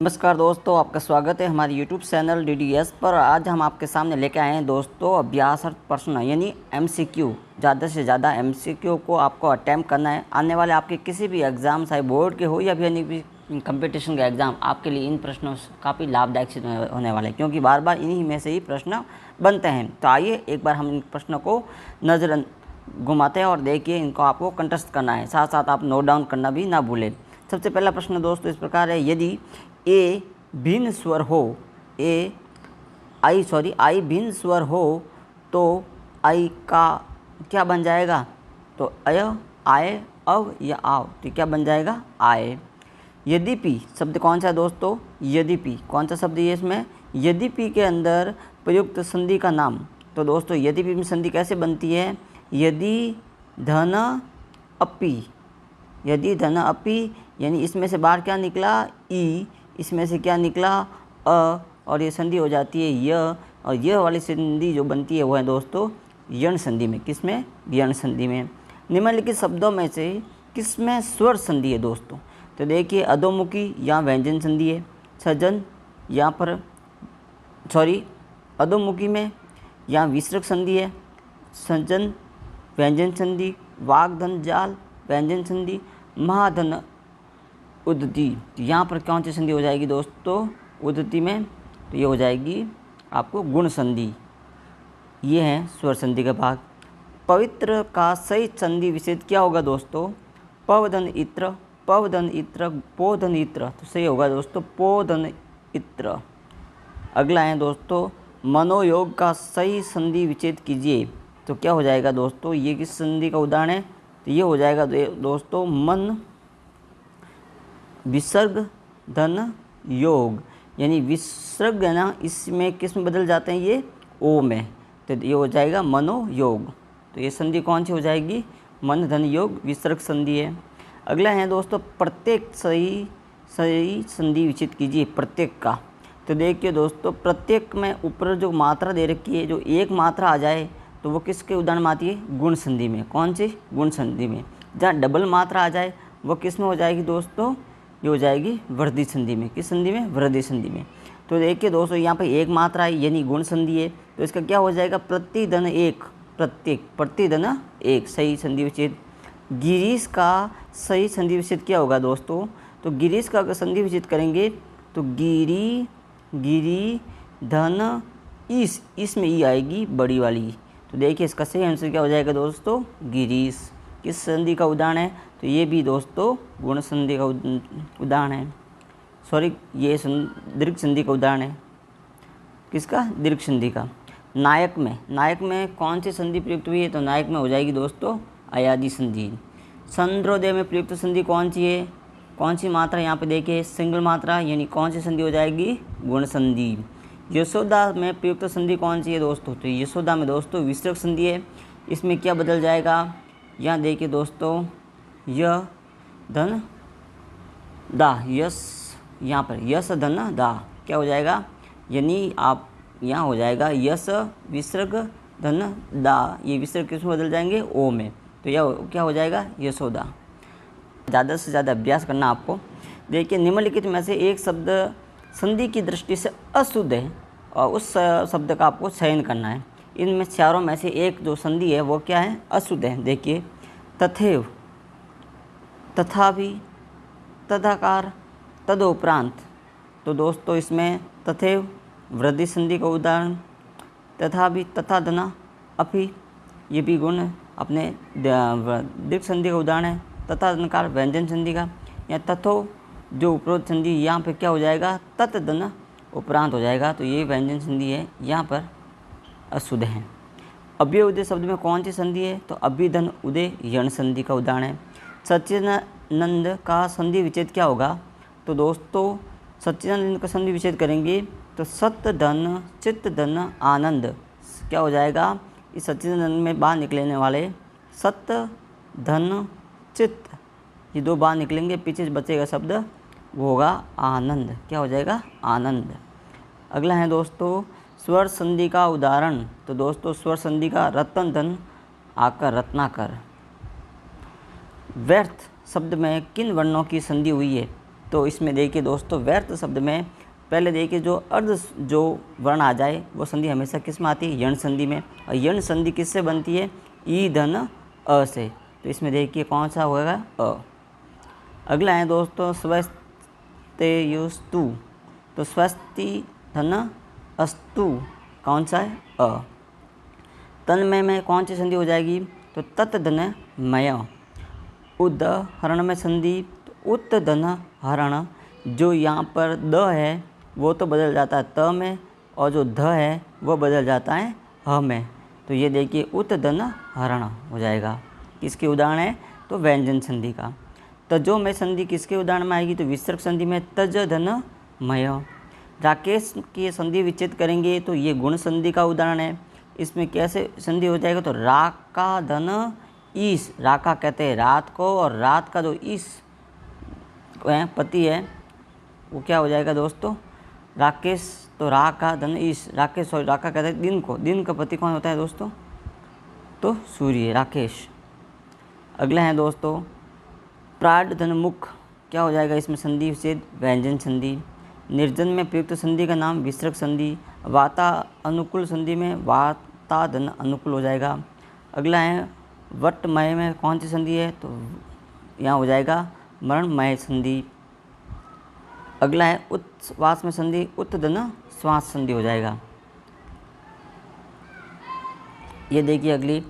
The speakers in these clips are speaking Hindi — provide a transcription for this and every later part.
नमस्कार दोस्तों, आपका स्वागत है हमारे YouTube चैनल DDS पर। आज हम आपके सामने लेके आए हैं दोस्तों अभ्यास अर्थ प्रश्न यानी MCQ। ज़्यादा से ज़्यादा MCQ को आपको अटैम्प्ट करना है। आने वाले आपके किसी भी एग्ज़ाम, चाहे बोर्ड के हो या फिर भी कंपटीशन का एग्ज़ाम, आपके लिए इन प्रश्नों काफ़ी लाभदायक सिद्ध होने वाले हैं, क्योंकि बार बार इन्हीं में से ही प्रश्न बनते हैं। तो आइए एक बार हम इन प्रश्नों को नज़र घुमाते हैं और देखिए, इनको आपको कंठस्थ करना है, साथ साथ आप नोट डाउन करना भी ना भूलें। सबसे पहला प्रश्न दोस्तों इस प्रकार है, यदि ए भिन्न स्वर हो, आई भिन्न स्वर हो तो आई का क्या बन जाएगा? तो अय, आए, अव या आव, तो क्या बन जाएगा? आए। यद्यपि शब्द कौन सा है दोस्तों? यद्यपि कौन सा शब्द है इसमें? यद्यपि के अंदर प्रयुक्त संधि का नाम। तो दोस्तों यद्यपि में संधि कैसे बनती है? यदि धन अपि, यदि धन अपि, यानी इसमें से बाहर क्या निकला? ई, इसमें से क्या निकला? अ, और ये संधि हो जाती है य, और यह वाली संधि जो बनती है वो है दोस्तों यण संधि में। किसमें? यण संधि में। निम्नलिखित शब्दों में से किसमें स्वर संधि है दोस्तों? तो देखिए, अधोमुखी या व्यंजन संधि है। सज्जन यहाँ पर अधोमुखी में या विसर्ग संधि है। सज्जन व्यंजन संधि, वाग्धन जाल व्यंजन संधि, महाधन उद्धति। यहाँ पर कौन सी संधि हो जाएगी दोस्तों? उद्धति में, तो ये हो जाएगी आपको गुण संधि। ये है स्वर संधि का भाग। पवित्र का सही संधि विच्छेद क्या होगा दोस्तों? पवधन इत्र, पवधन इत्र, पोधन इत्र, तो सही होगा दोस्तों पोधन इत्र। अगला है दोस्तों, मनोयोग का सही संधि विच्छेद कीजिए। तो क्या हो जाएगा दोस्तों? ये किस संधि का उदाहरण है? तो ये हो जाएगा दोस्तों मन विसर्ग धन योग, यानी विसर्ग है ना, इसमें किस में बदल जाते हैं? ये ओ में, तो ये हो जाएगा मनोयोग। तो ये संधि कौन सी हो जाएगी? मन धन योग विसर्ग संधि है। अगला है दोस्तों, प्रत्येक सही संधि विच्छेद कीजिए, प्रत्येक का। तो देखिए दोस्तों, प्रत्येक में ऊपर जो मात्रा दे रखी है, जो एक मात्रा आ जाए तो वो किसके उदाहरण में आती है? गुण संधि में। कौन सी? गुण संधि में। जहाँ डबल मात्रा आ जाए वो किस में हो जाएगी दोस्तों? ये हो जाएगी वृद्धि संधि में। किस संधि में? वृद्धि संधि में। तो देखिए दोस्तों, यहाँ पे एक मात्रा है यानी गुण संधि है, तो इसका क्या हो जाएगा? प्रतिधन एक, प्रत्येक, प्रतिधन एक, सही संधि विच्छेद। गिरीश का सही संधि विच्छेद क्या होगा दोस्तों? तो गिरीश का अगर संधि विच्छेद करेंगे तो गिरी, गिरी धन इस, इसमें ई आएगी बड़ी वाली। तो देखिए इसका सही आंसर क्या हो जाएगा दोस्तों? गिरीश। किस संधि का उदाहरण है? तो ये भी दोस्तों गुण संधि का उदाहरण है। ये दीर्घ संधि का उदाहरण है। किसका? दीर्घ संधि का। नायक में कौन सी संधि प्रयुक्त हुई है? तो नायक में हो जाएगी दोस्तों अयादि संधि। चंद्रोदय में प्रयुक्त संधि कौन सी है? कौन सी मात्रा? यहाँ पे देखिए सिंगल मात्रा, यानी कौन सी संधि हो जाएगी? गुण संधि। यशोदा में प्रयुक्त संधि कौन सी है दोस्तों? तो यशोदा में दोस्तों विसर्ग संधि है। इसमें क्या बदल जाएगा? यहाँ देखिए दोस्तों, य धन दा, यस, यहाँ पर यस धन दा क्या हो जाएगा? यानी आप यहाँ हो जाएगा यस विसर्ग धन दा, ये विसर्ग किस में बदल जाएंगे? ओ में। तो यह क्या हो जाएगा? यशोदा। ज़्यादा से ज़्यादा अभ्यास करना आपको। देखिए, निम्नलिखित में से एक शब्द संधि की दृष्टि से अशुद्ध है और उस शब्द का आपको चयन करना है। इनमें चारों में से एक जो संधि है वो क्या है? अशुद्ध है। देखिए, तथैव, तथापि, तदाकार, तदोपरांत। तो दोस्तों इसमें तथैव वृद्धि संधि का उदाहरण, तथापि, तथा धना, अपि, ये भी गुण अपने दीर्घ संधि का उदाहरण है। तथा धनकार व्यंजन संधि का। या तथो जो उपरोक्त संधि, यहाँ पे क्या हो जाएगा? तत् धन उपरांत हो जाएगा। तो ये व्यंजन संधि है, यहाँ पर अशुद्ध है। अव्यय उदय शब्द में कौन सी संधि है? तो अभिधन उदय यण संधि का उदाहरण है। सच्चिदानंद का संधि विच्छेद क्या होगा? तो दोस्तों सच्चिदानंद का संधि विच्छेद करेंगे तो सत्य धन चित्त धन आनंद क्या हो जाएगा? इस सच्चिदानंद में बाहर निकलने वाले सत्य धन चित्त, ये दो बाहर निकलेंगे, पीछे बचेगा शब्द वो होगा आनंद। क्या हो जाएगा? आनंद। अगला है दोस्तों स्वर संधि का उदाहरण। तो दोस्तों स्वर संधि का रतन धन आकर, रत्नाकर। व्यर्थ शब्द में किन वर्णों की संधि हुई है? तो इसमें देखिए दोस्तों व्यर्थ शब्द में पहले देखिए जो अर्ध जो वर्ण आ जाए वो संधि हमेशा किस में आती है, यण संधि में। और यण संधि किससे बनती है, ई धन अ से। तो इसमें देखिए कौन सा होगा, अ। अगला है दोस्तों स्वस्तेयुस्तु। तो स्वस्ति धन अस्तु कौन सा है, अ। तन्मय में कौन सी संधि हो जाएगी, तो तत् धन मय। उदाहरण में संधि तो उत धन हरण। जो यहाँ पर द है वो तो बदल जाता है त में, और जो ध है वो बदल जाता है ह में। तो ये देखिए उत धन हरण हो जाएगा। किसके उदाहरण है, तो व्यंजन संधि का। तजो में संधि किसके उदाहरण में आएगी, तो विसर्ग संधि में तज धन मय। राकेश की संधि विच्छेद करेंगे तो ये गुण संधि का उदाहरण है। इसमें कैसे संधि हो जाएगा, तो राका धन ईश। राका कहते हैं रात को, और रात का जो ईश पति है वो क्या हो जाएगा दोस्तों, राकेश। तो राका धन ईश, राकेश सॉरी राका कहते हैं दिन को। दिन का पति कौन होता है दोस्तों, तो सूर्य, राकेश। अगला है दोस्तों प्राड धन मुख। क्या हो जाएगा इसमें संधि विच्छेद, व्यंजन संधि। निर्जन में प्रयुक्त संधि का नाम विसर्ग संधि। वाता अनुकूल संधि में वाता धन अनुकूल हो जाएगा। अगला है वटमय में कौन सी संधि है, तो यहाँ हो जाएगा मरणमय संधि। अगला है उत्श्वास में संधि, उत धन श्वास संधि हो जाएगा। ये देखिए अगली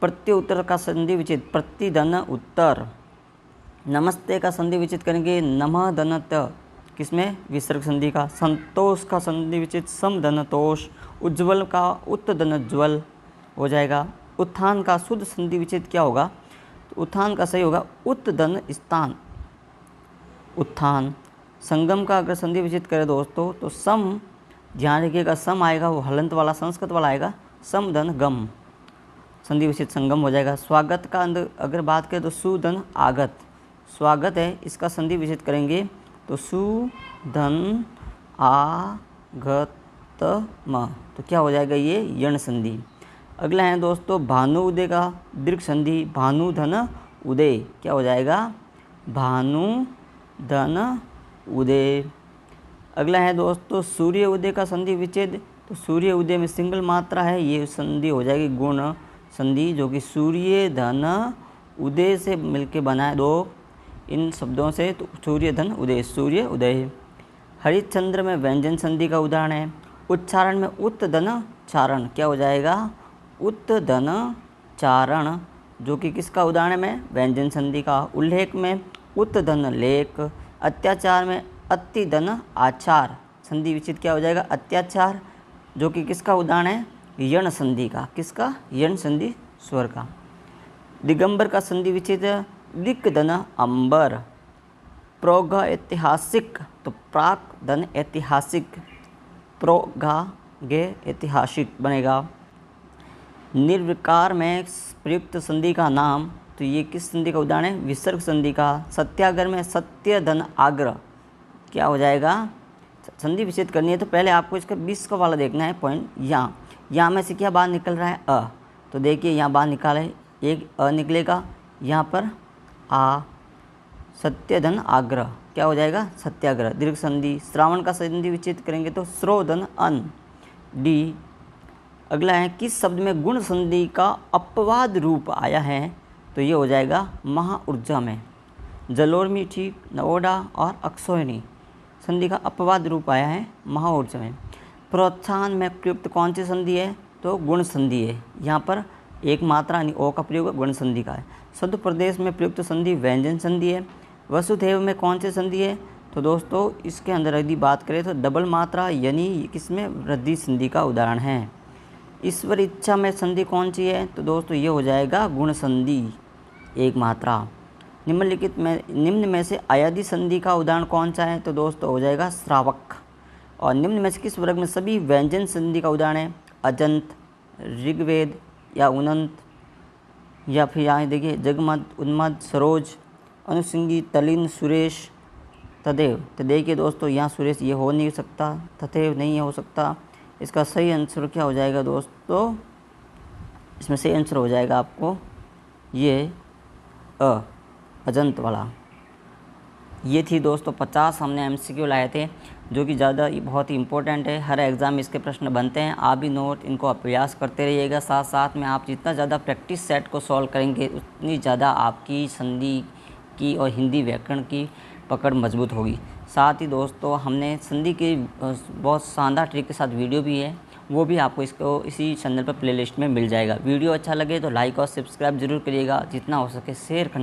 प्रत्युत्तर का संधि विच्छेद, प्रति धन उत्तर। नमस्ते का संधि विच्छेद करेंगे नमः धन त, किसमें, विसर्ग संधि का। संतोष का संधि विच्छेद सम धन तोष। उज्ज्वल का उत धन ज्वल हो जाएगा। उत्थान का शुद्ध संधि विच्छेद क्या होगा, तो उत्थान का सही होगा उत धन स्थान, उत्थान। संगम का अगर संधि विच्छेद करें दोस्तों तो सम, ध्यान रखिएगा सम आएगा वो हलंत वाला संस्कृत वाला आएगा, सम धन गम, संधि विच्छेद संगम हो जाएगा। स्वागत का अगर बात करें तो सु धन आगत, स्वागत है इसका संधि विच्छेद करेंगे तो सु धन आगत म, तो क्या हो जाएगा ये यण संधि। अगला है दोस्तों भानु उदय का दीर्घ संधि, भानु धन उदय क्या हो जाएगा, भानु धन उदय। अगला है दोस्तों सूर्य उदय का संधि विच्छेद, तो सूर्य उदय में सिंगल मात्रा है, ये संधि हो जाएगी गुण संधि, जो कि सूर्य धन उदय से मिलके बना है दो इन शब्दों से, तो सूर्य धन उदय, सूर्य उदय। हरिश्चंद्र में व्यंजन संधि का उदाहरण है। उच्चारण में उत धन चारण क्या हो जाएगा, उत धन चारण, जो कि किसका उदाहरण है, व्यंजन संधि का। उल्लेख में उत धन लेख। अत्याचार में अति धन आचार, संधि विच्छेद क्या हो जाएगा, अत्याचार, जो कि किसका उदाहरण है, यण संधि का। किसका, यण संधि स्वर का। दिगंबर का संधि विच्छेद दिक् धन अंबर। प्रोग ऐतिहासिक, तो प्राक धन ऐतिहासिक, प्रोगा गे ऐतिहासिक बनेगा। निर्विकार में प्रयुक्त संधि का नाम, तो ये किस संधि का उदाहरण है, विसर्ग संधि का। सत्याग्रह में सत्य धन आग्रह क्या हो जाएगा, संधि विच्छेद करनी है तो पहले आपको इसका 20 का वाला देखना है पॉइंट। यहाँ में से क्या बाहर निकल रहा है, अ, तो देखिए यहाँ बाहर निकाला है एक अ निकलेगा, यहाँ पर आ, सत्य धन आग्रह क्या हो जाएगा, सत्याग्रह दीर्घ संधि। श्रावण का संधि विच्छेद करेंगे तो श्रो धन अन, डी। अगला है किस शब्द में गुण संधि का अपवाद रूप आया है, तो ये हो जाएगा महा ऊर्जा में। जलोर मीठी, नवोडा और अक्षोहिणी संधि का अपवाद रूप आया है महा ऊर्जा में। प्रोत्साहन में प्रयुक्त कौन सी संधि है, तो गुण संधि है, यहाँ पर एक मात्रा यानी ओ का प्रयोग गुण संधि का है। सद प्रदेश में प्रयुक्त संधि व्यंजन संधि है। वसुधैव में कौन सी संधि है, तो दोस्तों इसके अंदर यदि बात करें तो डबल मात्रा यानी किसमें, वृद्धि संधि का उदाहरण है। ईश्वर इच्छा में संधि कौन सी है, तो दोस्तों ये हो जाएगा गुण संधि, एक मात्रा। निम्न में से अयादि संधि का उदाहरण कौन सा है, तो दोस्तों हो जाएगा श्रावक। और निम्न में से किस वर्ग में सभी व्यंजन संधि का उदाहरण है, अजंत, ऋग्वेद या उनंत, या फिर यहाँ देखिए जगमद, उन्मद, सरोज, अनुसिंगी, तलिन, सुरेश, तदेव। तो देखिए दोस्तों यहाँ सुरेश ये हो नहीं सकता, तथैव नहीं हो सकता। इसका सही आंसर क्या हो जाएगा दोस्तों, इसमें सही आंसर हो जाएगा आपको ये अजंत वाला। ये थी दोस्तों 50 हमने MCQ लाए थे, जो कि ज़्यादा बहुत ही इम्पोर्टेंट है। हर एग्ज़ाम इसके प्रश्न बनते हैं। आप भी नोट इनको अभ्यास करते रहिएगा। साथ साथ में आप जितना ज़्यादा प्रैक्टिस सेट को सॉल्व करेंगे उतनी ज़्यादा आपकी संधि की और हिंदी व्याकरण की पकड़ मजबूत होगी। साथ ही दोस्तों हमने संधि की बहुत शानदार ट्रिक के साथ वीडियो भी है, वो भी आपको इसी चैनल पर प्लेलिस्ट में मिल जाएगा। वीडियो अच्छा लगे तो लाइक और सब्सक्राइब ज़रूर करिएगा। जितना हो सके शेयर करना।